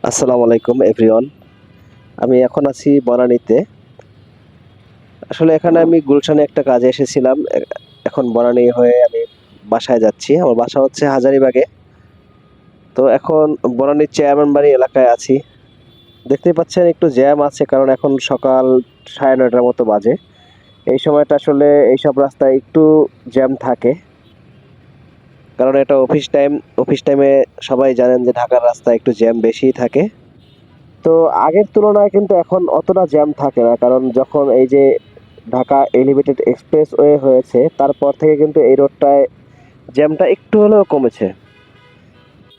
আসসালামু আলাইকুম এভরিওয়ান। আমি এখন আছি বনানীতে। আসলে এখানে আমি গুলশানে একটা কাজে এসেছিলাম। এখন বনানী হয়ে আমি বাসায় যাচ্ছি। আমার বাসা হচ্ছে হাজারীবাগে। তো এখন বনানীর চেয়ারম্যান বাড়ি এলাকায় আছি। দেখতেই পাচ্ছেন একটু জ্যাম আছে কারণ এখন সকাল 9:30টার মতো বাজে। এই সময়টা আসলে এইসব রাস্তায় একটু জ্যাম থাকে। কারণ এটা অফিস টাইম। অফিস টাইমে সবাই জানেন যে ঢাকার রাস্তায় একটু জ্যাম বেশিই থাকে। তো আগের তুলনায় কিন্তু এখন অতটা জ্যাম থাকে না, কারণ যখন এই যে ঢাকা এলিভেটেড এক্সপ্রেসওয়ে হয়েছে তারপর থেকে কিন্তু এই রোডটায় জ্যামটা একটু হলেও কমেছে।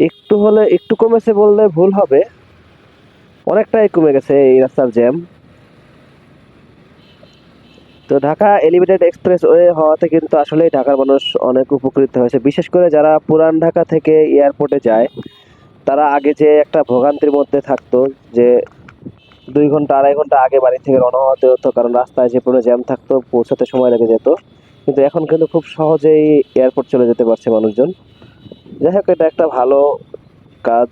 একটু কমেছে বললে ভুল হবে, অনেকটাই কমে গেছে এই রাস্তার জ্যাম। তো ঢাকা এলিভেটেড এক্সপ্রেসওয়ে হওয়াতে কিন্তু আসলেই ঢাকার মানুষ অনেক উপকৃত হয়েছে, বিশেষ করে যারা পুরান ঢাকা থেকে এয়ারপোর্টে যায়। তারা আগে যে একটা ভোগান্তির মধ্যে থাকতো, যে 2 ঘন্টা 2.5 ঘন্টা আগে বাড়ি থেকে রওনা হতে হতো, কারণ রাস্তায় যে পুরো জ্যাম থাকতো, পৌঁছাতে সময় লেগে যেত। কিন্তু এখন কিন্তু খুব সহজেই এয়ারপোর্ট চলে যেতে পারছে মানুষজন। যাই হোক, এটা একটা ভালো কাজ।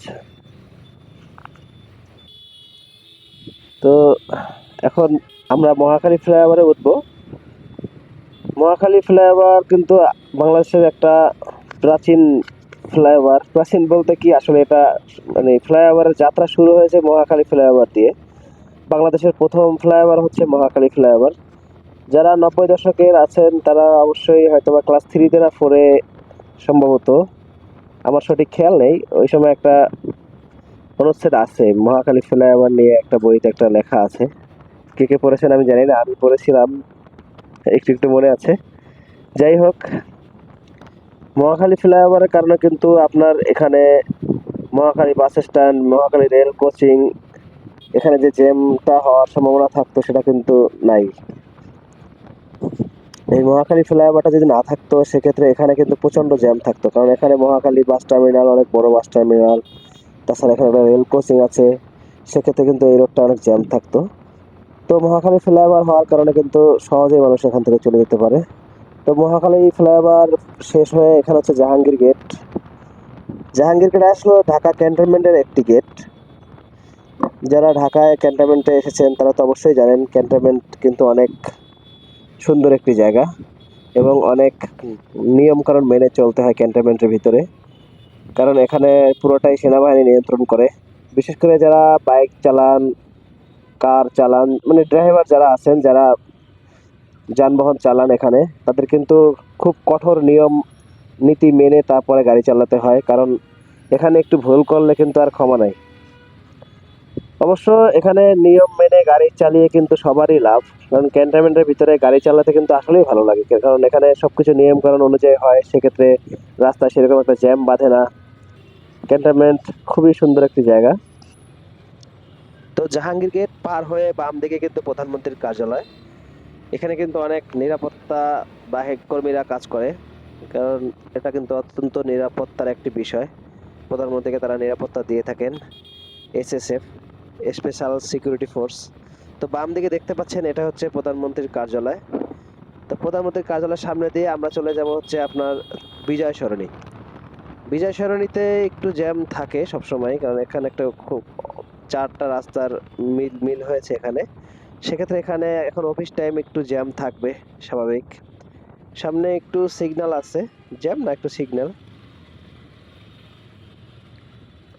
তো এখন আমরা মহাখালী ফ্লাইওভারে উঠবো। মহাখালী ফ্লাইওভার কিন্তু বাংলাদেশের একটা প্রাচীন ফ্লাইওভার। প্রাচীন বলতে কি, আসলে এটা মানে ফ্লাইওভারের যাত্রা শুরু হয়েছে মহাখালী ফ্লাইওভার দিয়ে। বাংলাদেশের প্রথম ফ্লাইওভার হচ্ছে মহাখালী ফ্লাইওভার। যারা 90 দশকের আছেন তারা অবশ্যই হয়তোবা ক্লাস 3-তে না 4-এ সম্ভবত, আমার সঠিক খেয়াল নেই, ওই সময় একটা অনুচ্ছেদ আছে মহাখালী ফ্লাইওভার নিয়ে, একটা বইতে একটা লেখা আছে। কে কে পড়েছেন আমি জানি না, আমি পড়েছিলাম, একটু একটু মনে আছে। যাই হোক, মহাখালী ফ্লাইওভারের কারণে কিন্তু আপনার এখানে Mohakhali bus stand, Mohakhali rail coaching, এখানে যে জ্যামটা হওয়ার সম্ভাবনা থাকতো সেটা কিন্তু নাই। এই মহাখালী ফ্লাইওভারটা যদি না থাকতো সেক্ষেত্রে এখানে কিন্তু প্রচন্ড জ্যাম থাকতো, কারণ এখানে মহাখালী বাস টার্মিনাল অনেক বড় বাস টার্মিনাল। তাছাড়া এখানে একটা রেল ক্রসিং আছে। সেক্ষেত্রে কিন্তু এই রোডটা অনেক জ্যাম থাকতো। তো মহাখালী ফ্লাইওভার হওয়ার কারণে কিন্তু সহজেই মানুষ এখান থেকে চলে যেতে পারে। তো মহাখালী ফ্লাইওভার শেষ হয়ে এখানে হচ্ছে জাহাঙ্গীর গেট। জাহাঙ্গীর গেট আসলে ঢাকা ক্যান্টনমেন্টের একটি গেট। যারা ঢাকায় ক্যান্টনমেন্টে এসেছেন তারা তো অবশ্যই জানেন ক্যান্টনমেন্ট কিন্তু অনেক সুন্দর একটি জায়গা, এবং অনেক নিয়ম কানুন মেনে চলতে হয় ক্যান্টনমেন্টের ভিতরে। কারণ এখানে পুরোটাই সেনাবাহিনী নিয়ন্ত্রণ করে। বিশেষ করে যারা বাইক চালান, কার চালান, মানে ড্রাইভার যারা আছেন, যারা যানবাহন চালান এখানে, তাদের কিন্তু খুব কঠোর নিয়ম নীতি মেনে তারপরে গাড়ি চালাতে হয়, কারণ এখানে একটু ভুল করলে কিন্তু আর ক্ষমা নাই। অবশ্য এখানে নিয়ম মেনে গাড়ি চালিয়ে কিন্তু সবারই লাভ, কারণ ক্যান্টনমেন্টের ভিতরে গাড়ি চালাতে কিন্তু আসলেই ভালো লাগে, কারণ এখানে সবকিছু নিয়ম কানুন অনুযায়ী হয়। সেক্ষেত্রে রাস্তায় সেরকম একটা জ্যাম বাঁধে না। ক্যান্টনমেন্ট খুবই সুন্দর একটি জায়গা। তো জাহাঙ্গীর গেট পার হয়ে বাম দিকে কিন্তু প্রধানমন্ত্রীর কার্যালয়। এখানে কিন্তু অনেক নিরাপত্তা বাহিক কর্মীরা কাজ করে, কারণ এটা কিন্তু অত্যন্ত নিরাপত্তার একটি বিষয়। প্রধানমন্ত্রীকে তারা নিরাপত্তা দিয়ে থাকেন। SSF, special security force. তো বাম দিকে দেখতে পাচ্ছেন এটা হচ্ছে প্রধানমন্ত্রীর কার্যালয়। তো প্রধানমন্ত্রীর কার্যালয়ের সামনে দিয়ে আমরা চলে যাব হচ্ছে আপনার বিজয় সরণি। বিজয় সরণিতে একটু জ্যাম থাকে সব সময়, কারণ এখানে একটা খুব 4টা রাস্তার মিল মিল হয়েছে এখানে। সেক্ষেত্রে এখানে এখন অফিস টাইম, একটু জ্যাম থাকবে, স্বাভাবিক। সামনে একটু সিগন্যাল আছে, জ্যাম না, একটু সিগন্যাল।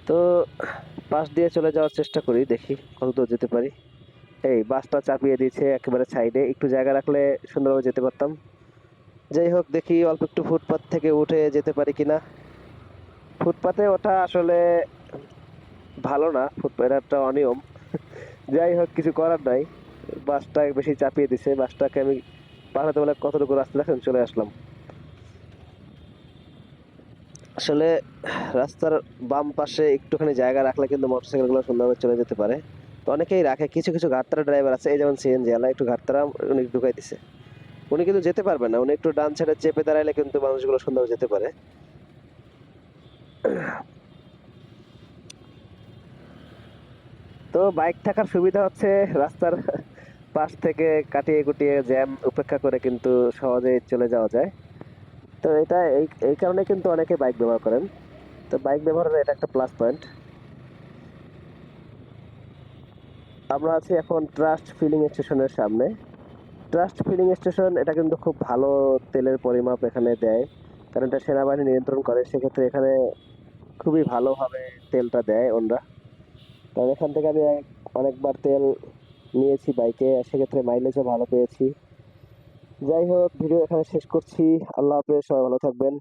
তো পাশ দিয়ে চলে যাওয়ার চেষ্টা করি, দেখি কতদূর যেতে পারি। এই বাসটা চাপিয়ে দিয়েছে একেবারে সাইডে, একটু জায়গা রাখলে সুন্দরভাবে যেতে পারতাম। যাই হোক, দেখি অল্প একটু ফুটপাত থেকে উঠে যেতে পারি কিনা। ফুটপাতে ওঠা আসলে ভালো না, ফুটপাত একটা অনিয়ম। যাই হোক, কিছু করার নাই। বাসটা বেশি চাপিয়ে দিছে, বাসটাকে আমি পাঠাতে বলে কতটুকু রাস্তা দেখেন চলে আসলাম। আসলে রাস্তার বাম পাশে একটুখানি জায়গা রাখলে কিন্তু মোটরসাইকেল গুলো সুন্দরভাবে চলে যেতে পারে। তো অনেকেই রাখে, কিছু কিছু ঘাটতারা ড্রাইভার আছে, এই যেমন সিএনজি আলা একটু ঘাটতারা, উনি ঢুকাই দিছে। উনি কিন্তু যেতে পারবেন না, উনি একটু ডান সাইডে চেপে দাঁড়াইলে কিন্তু মানুষগুলো সুন্দরভাবে যেতে পারে। তো বাইক থাকার সুবিধা হচ্ছে রাস্তার পাশ থেকে কাটিয়ে কুটিয়ে জ্যাম উপেক্ষা করে কিন্তু সহজে চলে যাওয়া যায়। তো এটা এই এই কারণে কিন্তু অনেকে বাইক ব্যবহার করেন। তো বাইক ব্যবহারের এটা একটা প্লাস পয়েন্ট। আমরা আছি এখন ট্রাস্ট ফিলিং স্টেশনের সামনে। ট্রাস্ট ফিলিং স্টেশন এটা কিন্তু খুব ভালো তেলের পরিমাপ এখানে দেয়, কারণ এটা সেনাবাহিনী নিয়ন্ত্রণ করে। সেক্ষেত্রে এখানে খুবই ভালোভাবে তেলটা দেয় ওনরা। কারণ এখান থেকে আমি অনেকবার তেল নিয়েছি বাইকে, সেক্ষেত্রে মাইলেজও ভালো পেয়েছি। যাই হোক, ভিডিও এখানে শেষ করছি। আল্লাহ হাফেজ, সবাই ভালো থাকবেন।